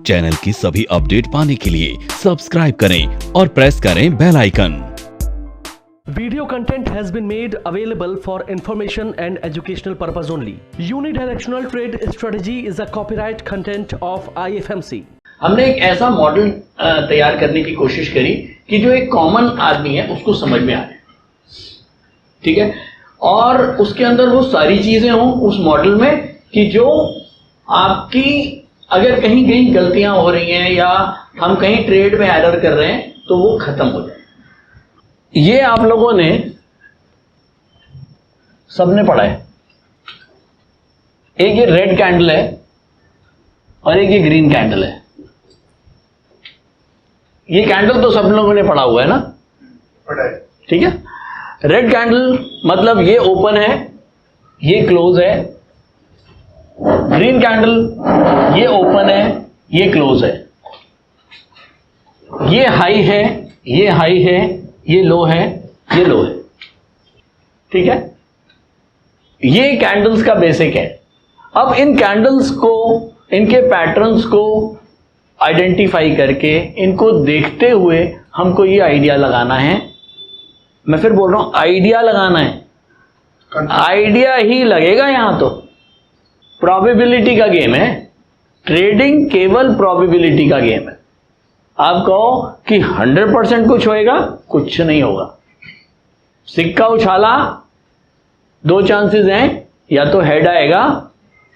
Channel की सभी update पाने के लिए सब्सक्राइब करें और प्रेस करें bell icon. Video content has been made available for information and educational purpose only. Unidirectional trade strategy is a copyright content of IFMC. हमने एक ऐसा मॉडल तैयार करने की कोशिश करी कि जो एक कॉमन आदमी है उसको समझ में आ जाए, ठीक है, और उसके अंदर वो सारी चीजें हों उस मॉडल में कि जो आपकी अगर कहीं कहीं गलतियां हो रही हैं या हम कहीं ट्रेड में एरर कर रहे हैं तो वो खत्म हो जाए। ये आप लोगों ने सबने पढ़ा है। एक ये रेड कैंडल है और एक ये ग्रीन कैंडल है। ये कैंडल तो सब लोगों ने पढ़ा हुआ है ना, पढ़ा है, ठीक है। रेड कैंडल मतलब ये ओपन है, ये क्लोज है। ग्रीन कैंडल ये ओपन है, ये क्लोज है। ये हाई है, ये हाई है, ये लो है, ये लो है, ठीक है। ये कैंडल्स का बेसिक है। अब इन कैंडल्स को, इनके पैटर्न्स को आइडेंटिफाई करके इनको देखते हुए हमको ये आइडिया लगाना है। मैं फिर बोल रहा हूं आइडिया लगाना है, आइडिया ही लगेगा। यहां तो प्रोबेबिलिटी का गेम है। ट्रेडिंग केवल प्रोबेबिलिटी का गेम है। आप कहो कि 100% कुछ होएगा, कुछ नहीं होगा। सिक्का उछाला, दो चांसेस हैं, या तो हेड आएगा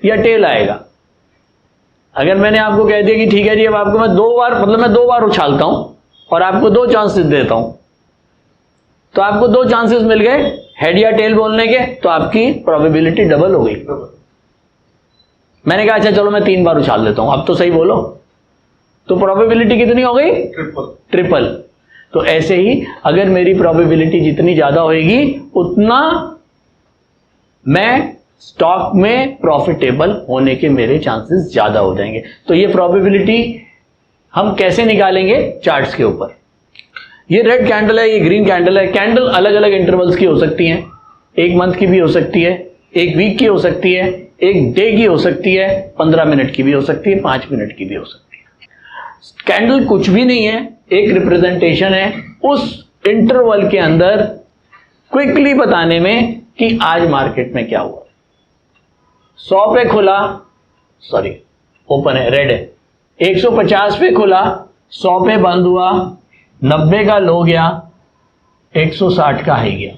या टेल आएगा। अगर मैंने आपको कह दिया कि ठीक है जी अब आपको मैं मैं दो बार उछालता हूं और आपको दो चांसेस देता हूं, तो आपको दो चांसेस मिल गए हेड या टेल बोलने के, तो आपकी प्रोबेबिलिटी डबल हो गई। मैंने कहा अच्छा चलो मैं 3 बार उछाल देता हूं, अब तो सही बोलो, तो प्रोबेबिलिटी कितनी हो गई? ट्रिपल। तो ऐसे ही अगर मेरी प्रोबेबिलिटी जितनी ज्यादा होगी उतना मैं स्टॉक में प्रॉफिटेबल होने के मेरे चांसेस ज्यादा हो जाएंगे। तो ये प्रोबेबिलिटी हम कैसे निकालेंगे? चार्ट्स के ऊपर। ये रेड कैंडल है, ये ग्रीन कैंडल है। कैंडल अलग अलग इंटरवल्स की हो सकती हैं, एक मंथ की भी हो सकती है, एक वीक की हो सकती है, एक डे की हो सकती है, 15 मिनट की भी हो सकती है, 5 मिनट की भी हो सकती है। कैंडल कुछ भी नहीं है, एक रिप्रेजेंटेशन है उस इंटरवल के अंदर क्विकली बताने में कि आज मार्केट में क्या हुआ। 100 पे खुला, सॉरी ओपन है, रेड है, 150 पे खुला, 100 पे बंद हुआ, 90 का लो गया, 160 का हाई गया।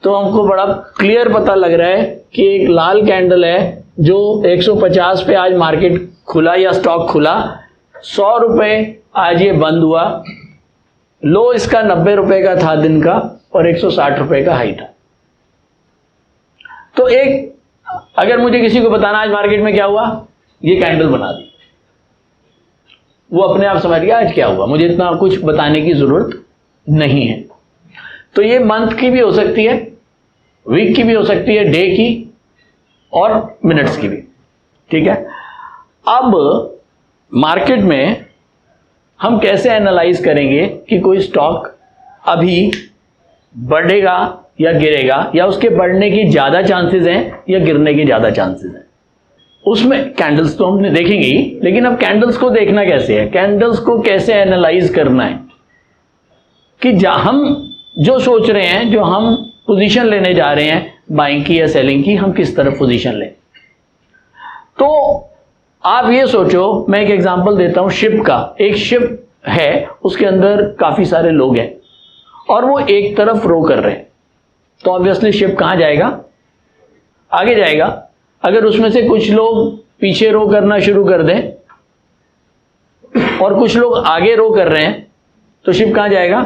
तो हमको बड़ा क्लियर पता लग रहा है कि एक लाल कैंडल है जो 150 पे आज मार्केट खुला या स्टॉक खुला, 100 रुपए आज ये बंद हुआ, लो इसका 90 रुपए का था दिन का और 160 रुपए का हाई था। तो एक अगर मुझे किसी को बताना आज मार्केट में क्या हुआ, ये कैंडल बना दी, वो अपने आप समझ गया आज क्या हुआ, मुझे इतना कुछ बताने की जरूरत नहीं है। तो ये मंथ की भी हो सकती है, वीक की भी हो सकती है, डे की और मिनट्स की भी, ठीक है। अब मार्केट में हम कैसे एनालाइज करेंगे कि कोई स्टॉक अभी बढ़ेगा या गिरेगा, या उसके बढ़ने की ज्यादा चांसेस हैं या गिरने के ज्यादा चांसेस हैं। उसमें कैंडल्स तो हमने देखेंगे ही, लेकिन अब कैंडल्स को देखना कैसे है, कैंडल्स को कैसे एनालाइज करना है कि हम जो सोच रहे हैं, जो हम पोजीशन लेने जा रहे हैं बाइंग की या सेलिंग की, हम किस तरफ पोजीशन लें। तो आप ये सोचो, मैं एक एग्जांपल देता हूं शिप का। एक शिप है, उसके अंदर काफी सारे लोग हैं और वो एक तरफ रो कर रहे हैं, तो ऑब्वियसली शिप कहां जाएगा? आगे जाएगा। अगर उसमें से कुछ लोग पीछे रो करना शुरू कर दें और कुछ लोग आगे रो कर रहे हैं, तो शिप कहां जाएगा?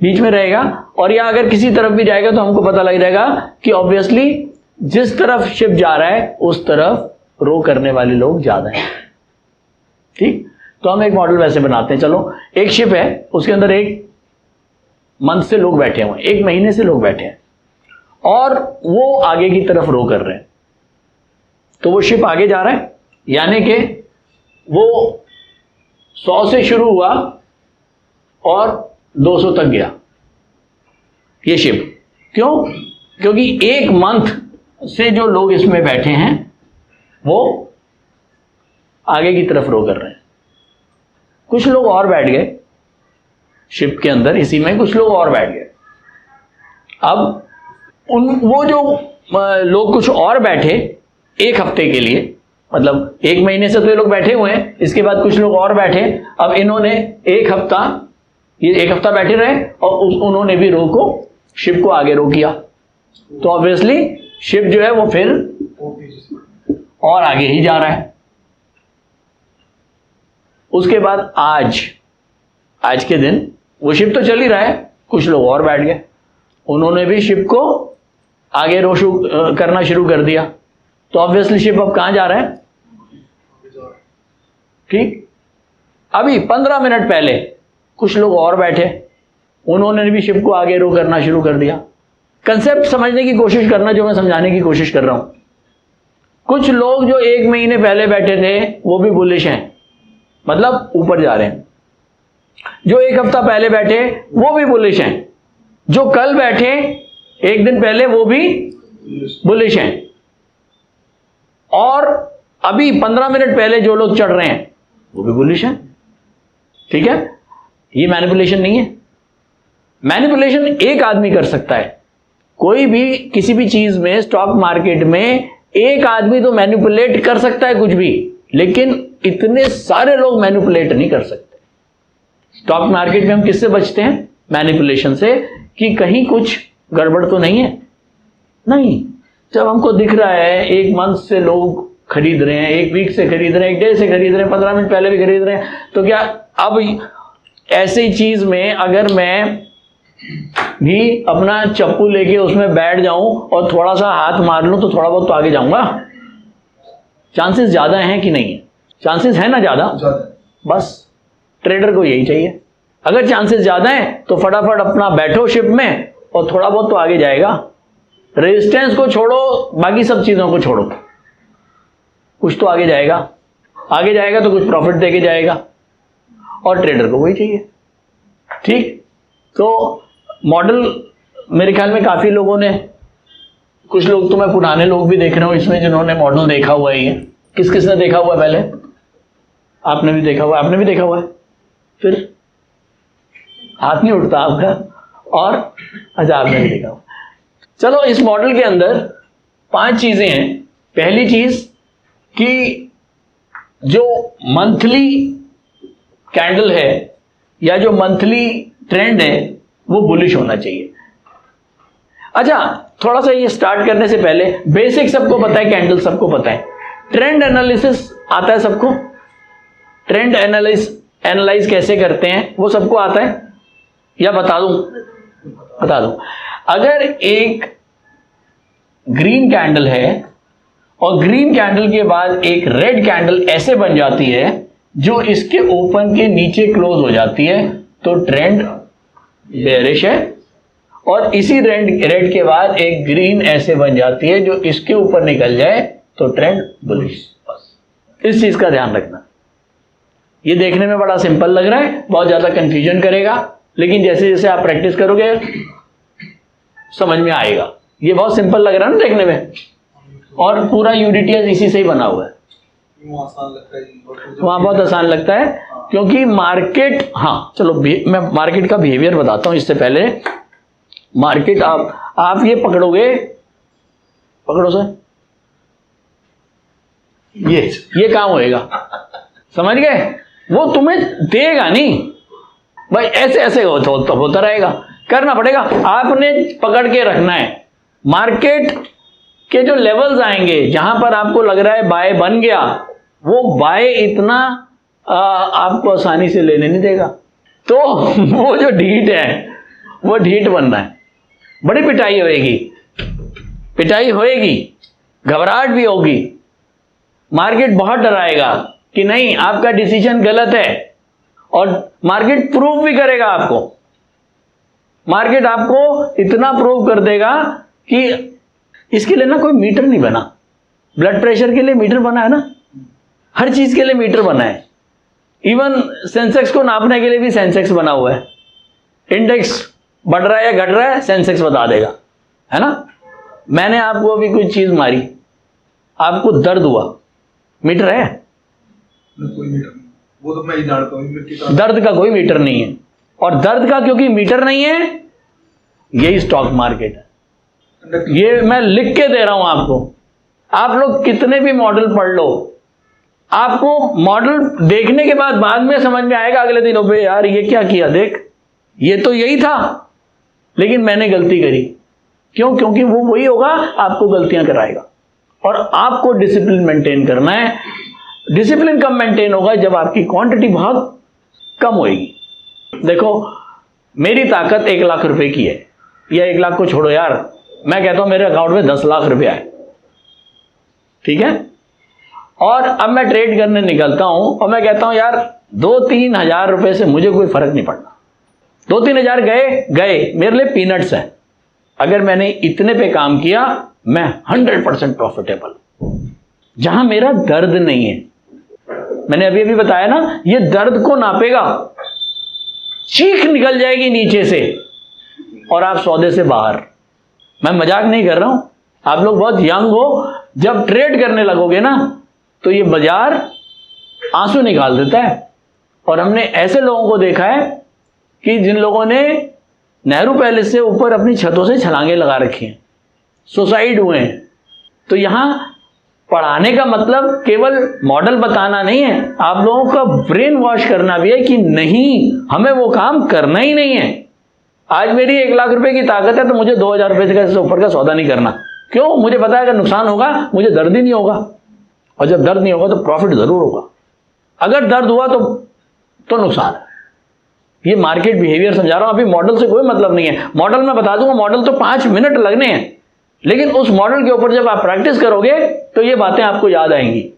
बीच में रहेगा। और या अगर किसी तरफ भी जाएगा तो हमको पता लग जाएगा कि ऑब्वियसली जिस तरफ शिप जा रहा है उस तरफ रो करने वाले लोग ज्यादा हैं, ठीक। तो हम एक मॉडल वैसे बनाते हैं। चलो, एक शिप है, उसके अंदर एक मंथ से लोग बैठे हुए हैं, एक महीने से लोग बैठे हैं और वो आगे की तरफ रो कर रहे हैं। तो वो शिप आगे जा रहा है, यानी कि वो 100 से शुरू हुआ और 200 तक गया ये शिप। क्यों? क्योंकि एक मंथ से जो लोग इसमें बैठे हैं वो आगे की तरफ रो कर रहे हैं। कुछ लोग और बैठ गए शिप के अंदर, इसी में कुछ लोग और बैठ गए। अब वो जो लोग कुछ और बैठे एक हफ्ते के लिए, मतलब 1 महीने से तो ये लोग बैठे हुए हैं, इसके बाद कुछ लोग और बैठे। अब इन्होंने ये 1 हफ्ता बैठे रहे और उन्होंने भी रो को, शिप को आगे रो किया, तो ऑब्वियसली शिप जो है वो फिर और आगे ही जा रहा है। उसके बाद आज के दिन वो शिप तो चल ही रहा है, कुछ लोग और बैठ गए, उन्होंने भी शिप को आगे रो करना शुरू कर दिया, तो ऑब्वियसली शिप अब कहां जा रहा है? ठीक, अभी 15 मिनट पहले कुछ लोग और बैठे, उन्होंने भी शिप को आगे रो करना शुरू कर दिया। कंसेप्ट समझने की कोशिश करना जो मैं समझाने की कोशिश कर रहा हूं। कुछ लोग जो 1 महीने पहले बैठे थे वो भी बुलिश हैं, मतलब ऊपर जा रहे हैं। जो 1 हफ्ता पहले बैठे वो भी बुलिश हैं। जो कल बैठे 1 दिन पहले वो भी बुलिश हैं। और अभी 15 मिनट पहले जो लोग चढ़ रहे हैं वो भी बुलिश हैं। ठीक है, ये मैनिपुलेशन नहीं है। मैनिपुलेशन एक आदमी कर सकता है, कोई भी किसी भी चीज में, स्टॉक मार्केट में एक आदमी तो मैनिपुलेट कर सकता है कुछ भी, लेकिन इतने सारे लोग मैनिपुलेट नहीं कर सकते। स्टॉक मार्केट में हम किससे बचते हैं? मैनिपुलेशन से, कि कहीं कुछ गड़बड़ तो नहीं है। नहीं, जब हमको दिख रहा है 1 मंथ से लोग खरीद रहे हैं, 1 वीक से खरीद रहे हैं, 1 डे से खरीद रहे हैं, 15 मिनट पहले भी खरीद रहे हैं, तो क्या अब ऐसी चीज में अगर मैं भी अपना चप्पू लेके उसमें बैठ जाऊं और थोड़ा सा हाथ मार लूं तो थोड़ा बहुत तो आगे जाऊंगा? चांसेस ज्यादा हैं कि नहीं है? चांसेस है ना ज्यादा? बस ट्रेडर को यही चाहिए। अगर चांसेस ज्यादा हैं तो फटाफट अपना बैठो शिप में और थोड़ा बहुत तो आगे जाएगा। रेजिस्टेंस को छोड़ो, बाकी सब चीजों को छोड़ो, कुछ तो आगे जाएगा। आगे जाएगा तो कुछ प्रॉफिट देके जाएगा, और ट्रेडर को वही चाहिए। ठीक, तो मॉडल मेरे ख्याल में काफी लोगों ने, कुछ लोग तो मैं पुराने लोग भी देख रहा हूं इसमें जिन्होंने मॉडल देखा हुआ है। किस किसने देखा हुआ है? पहले आपने भी देखा हुआ है, आपने भी देखा हुआ है, फिर हाथ नहीं उठता आपका, और अच्छा आपने भी देखा हुआ। चलो, इस मॉडल के अंदर 5 चीजें हैं। पहली चीज कि जो मंथली कैंडल है या जो मंथली ट्रेंड है वो बुलिश होना चाहिए। अच्छा, थोड़ा सा ये स्टार्ट करने से पहले बेसिक सबको पता है, कैंडल सबको पता है। ट्रेंड एनालिसिस आता है सबको? ट्रेंड एनालाइज कैसे करते हैं वो सबको आता है, या बता दूं? बता दूं। अगर एक ग्रीन कैंडल है और ग्रीन कैंडल के बाद एक रेड कैंडल ऐसे बन जाती है जो इसके ओपन के नीचे क्लोज हो जाती है, तो ट्रेंड बेयरिश है। और इसी रेड के बाद एक ग्रीन ऐसे बन जाती है जो इसके ऊपर निकल जाए तो ट्रेंड बुलिश। बस इस चीज का ध्यान रखना। ये देखने में बड़ा सिंपल लग रहा है, बहुत ज्यादा कंफ्यूजन करेगा, लेकिन जैसे जैसे आप प्रैक्टिस करोगे समझ में आएगा। ये बहुत सिंपल लग रहा है ना देखने में, और पूरा यूडीटीएस इसी से ही बना हुआ है। वहां बहुत आसान लगता है क्योंकि मार्केट, हाँ चलो मैं मार्केट का बिहेवियर बताता हूं इससे पहले। मार्केट आप ये पकड़ोगे, पकड़ो सर, ये काम होएगा, समझ गए? वो तुम्हें देगा नहीं भाई, ऐसे ऐसे होता रहेगा, करना पड़ेगा। आपने पकड़ के रखना है। मार्केट के जो लेवल्स आएंगे जहां पर आपको लग रहा है बाय बन गया, वो बाय इतना आपको आसानी से लेने नहीं देगा। तो वो जो ढीठ है वो ढीठ बनना है। बड़ी पिटाई होएगी, पिटाई होएगी, घबराहट भी होगी, मार्केट बहुत डराएगा कि नहीं आपका डिसीजन गलत है, और मार्केट प्रूव भी करेगा आपको। मार्केट आपको इतना प्रूव कर देगा कि इसके लिए ना कोई मीटर नहीं बना। ब्लड प्रेशर के लिए मीटर बना है ना, हर चीज के लिए मीटर बना है। इवन सेंसेक्स को नापने के लिए भी सेंसेक्स बना हुआ है। इंडेक्स बढ़ रहा है या घट रहा है, सेंसेक्स बता देगा, है ना। मैंने आपको अभी कोई चीज मारी, आपको दर्द हुआ, मीटर है, कोई मीटर नहीं, वो तो मैं ही जानता हूँ मैं कितना। दर्द का कोई मीटर नहीं है, और दर्द का क्योंकि मीटर नहीं है, यही स्टॉक मार्केट है। ये मैं लिख के दे रहा हूं आपको। आप लोग कितने भी मॉडल पढ़ लो, आपको मॉडल देखने के बाद में समझ में आएगा अगले दिन, पे यार ये क्या किया, देख ये तो यही था लेकिन मैंने गलती करी। क्यों? क्योंकि वो वही होगा, आपको गलतियां कराएगा। और आपको डिसिप्लिन मेंटेन करना है। डिसिप्लिन कब मेंटेन होगा? जब आपकी क्वांटिटी बहुत कम होएगी। देखो मेरी ताकत 1 लाख रुपए की है, या 1 लाख को छोड़ो यार, मैं कहता हूं मेरे अकाउंट में 10 लाख रुपया है, ठीक है, और अब मैं ट्रेड करने निकलता हूं और मैं कहता हूं यार 2-3 हजार रुपए से मुझे कोई फर्क नहीं पड़ना। 2-3 हजार गए मेरे लिए पीनट्स है। अगर मैंने इतने पे काम किया मैं 100% प्रॉफिटेबल, जहां मेरा दर्द नहीं है। मैंने अभी अभी बताया ना, ये दर्द को नापेगा, चीख निकल जाएगी नीचे से और आप सौदे से बाहर। मैं मजाक नहीं कर रहा हूं, आप लोग बहुत यंग हो, जब ट्रेड करने लगोगे ना तो ये बाजार आंसू निकाल देता है। और हमने ऐसे लोगों को देखा है कि जिन लोगों ने नेहरू पैलेस से ऊपर अपनी छतों से छलांगे लगा रखी हैं, सुसाइड हुए हैं। तो यहां पढ़ाने का मतलब केवल मॉडल बताना नहीं है, आप लोगों का ब्रेन वॉश करना भी है कि नहीं, हमें वो काम करना ही नहीं है। आज मेरी 1 लाख रुपए की ताकत है तो मुझे 2,000 रुपए से ऊपर का सौदा नहीं करना। क्यों? मुझे पता है अगर नुकसान होगा मुझे दर्द ही नहीं होगा, और जब दर्द नहीं होगा तो प्रॉफिट जरूर होगा। अगर दर्द हुआ तो नुकसान है। ये मार्केट बिहेवियर समझा रहा हूं, अभी मॉडल से कोई मतलब नहीं है। मॉडल मैं बता दूंगा, मॉडल तो 5 मिनट लगने हैं, लेकिन उस मॉडल के ऊपर जब आप प्रैक्टिस करोगे तो ये बातें आपको याद आएंगी।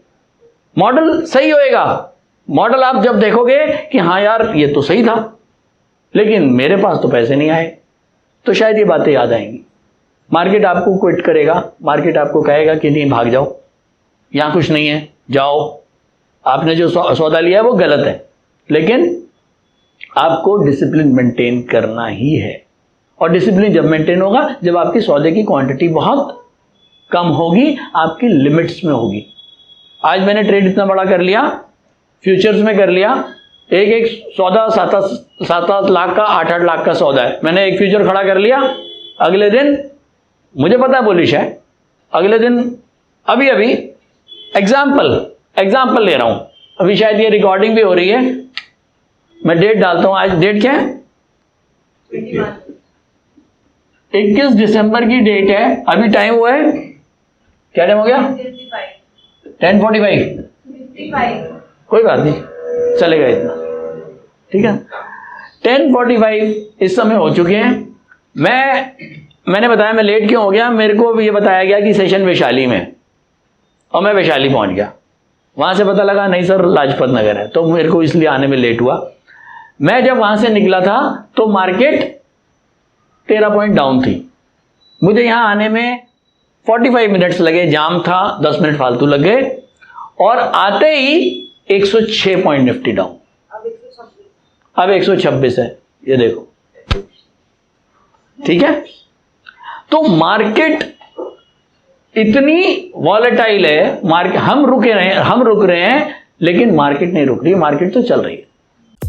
मॉडल सही होएगा, मॉडल आप जब देखोगे कि हाँ यार ये तो सही था लेकिन मेरे पास तो पैसे नहीं आए, तो शायद ये बातें याद आएंगी। मार्केट आपको क्विट करेगा, मार्केट आपको कहेगा कि नहीं भाग जाओ, यहां कुछ नहीं है, जाओ, आपने जो सौदा लिया है वो गलत है। लेकिन आपको डिसिप्लिन मेंटेन करना ही है, और डिसिप्लिन जब मेंटेन होगा जब आपकी सौदे की क्वांटिटी बहुत कम होगी, आपकी लिमिट्स में होगी। आज मैंने ट्रेड इतना बड़ा कर लिया, फ्यूचर्स में कर लिया, एक सौदा 7-8 लाख का, 8-8 लाख का सौदा है, मैंने एक फ्यूचर खड़ा कर लिया। अगले दिन मुझे पता है बुलिश है, अगले दिन अभी एग्जाम्पल ले रहा हूं, अभी शायद ये रिकॉर्डिंग भी हो रही है, मैं डेट डालता हूं। आज डेट क्या है? 21 दिसंबर की डेट है। अभी टाइम हुआ है, क्या टाइम हो गया? 10:45। कोई बात नहीं, चलेगा इतना, ठीक है। 10:45 इस समय हो चुके हैं। मैंने बताया मैं लेट क्यों हो गया, मेरे को ये बताया गया कि सेशन वैशाली में, और मैं वैशाली पहुंच गया। वहां से पता लगा नहीं सर लाजपत नगर है, तो मेरे को इसलिए आने में लेट हुआ। मैं जब वहां से निकला था तो मार्केट 13 पॉइंट डाउन थी, मुझे यहां आने में 45 मिनट्स लगे, जाम था, 10 मिनट फालतू लग गए, और आते ही 106 पॉइंट निफ्टी डाउन, अब 126 है, ये देखो, ठीक है। तो मार्केट इतनी वॉलेटाइल है, मार्केट हम रुक रहे हैं लेकिन मार्केट नहीं रुक रही, मार्केट तो चल रही है।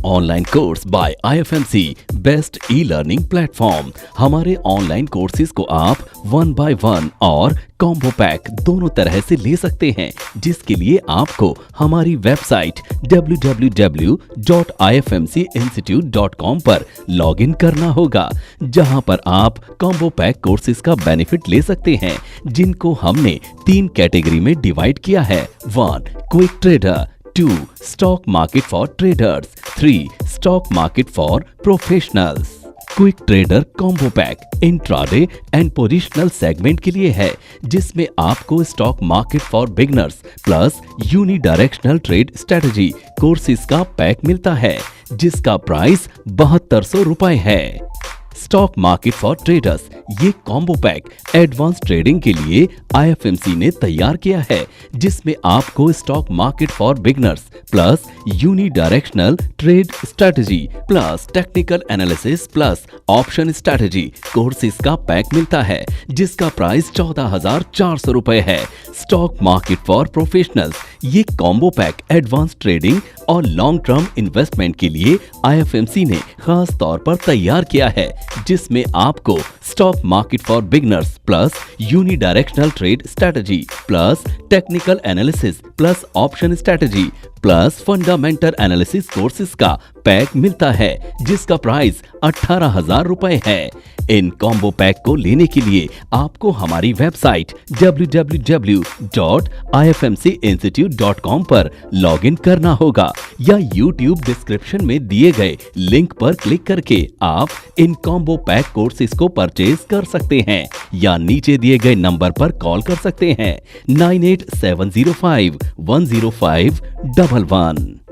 Online course by IFMC best e-learning platform. हमारे ऑनलाइन कोर्सेज को आप 1 by 1 और कॉम्बो पैक दोनों तरह से ले सकते हैं, जिसके लिए आपको हमारी वेबसाइट www.ifmcinstitute.com पर लॉगिन करना होगा, जहां पर आप कॉम्बो पैक कोर्सेज का बेनिफिट ले सकते हैं, जिनको हमने 3 कैटेगरी में डिवाइड किया है। 1 quick trader, 2 stock market for traders, 3 stock market for professionals. Quick trader combo pack intraday and positional segment के लिए है, जिसमें आपको stock market for beginners plus unidirectional trade strategy courses का पैक मिलता है, जिसका प्राइस 7200 रुपए है। स्टॉक मार्केट फॉर ट्रेडर्स ये कॉम्बो पैक एडवांस ट्रेडिंग के लिए IFMC ने तैयार किया है, जिसमें आपको stock market for beginners plus unidirectional trade strategy plus technical analysis plus option strategy courses का पैक मिलता है, जिसका प्राइस 14,400 रुपए है। स्टॉक मार्केट फॉर प्रोफेशनल्स ये कॉम्बो पैक एडवांस ट्रेडिंग और लॉन्ग टर्म इन्वेस्टमेंट के लिए IFMC ने खास तौर पर तैयार किया है, जिसमें आपको stock market for beginners plus unidirectional trade strategy plus technical analysis plus option strategy plus fundamental analysis courses का पैक मिलता है, जिसका प्राइस 18,000 रुपए है। इन कॉम्बो पैक को लेने के लिए आपको हमारी वेबसाइट www.ifmcinstitute.com पर लॉगिन करना होगा या YouTube डिस्क्रिप्शन में दिए गए लिंक पर क्लिक करके आप इन कॉम्बो पैक कोर्सेज को परचेज कर सकते हैं या नीचे दिए गए नंबर पर कॉल कर सकते हैं 9870510511।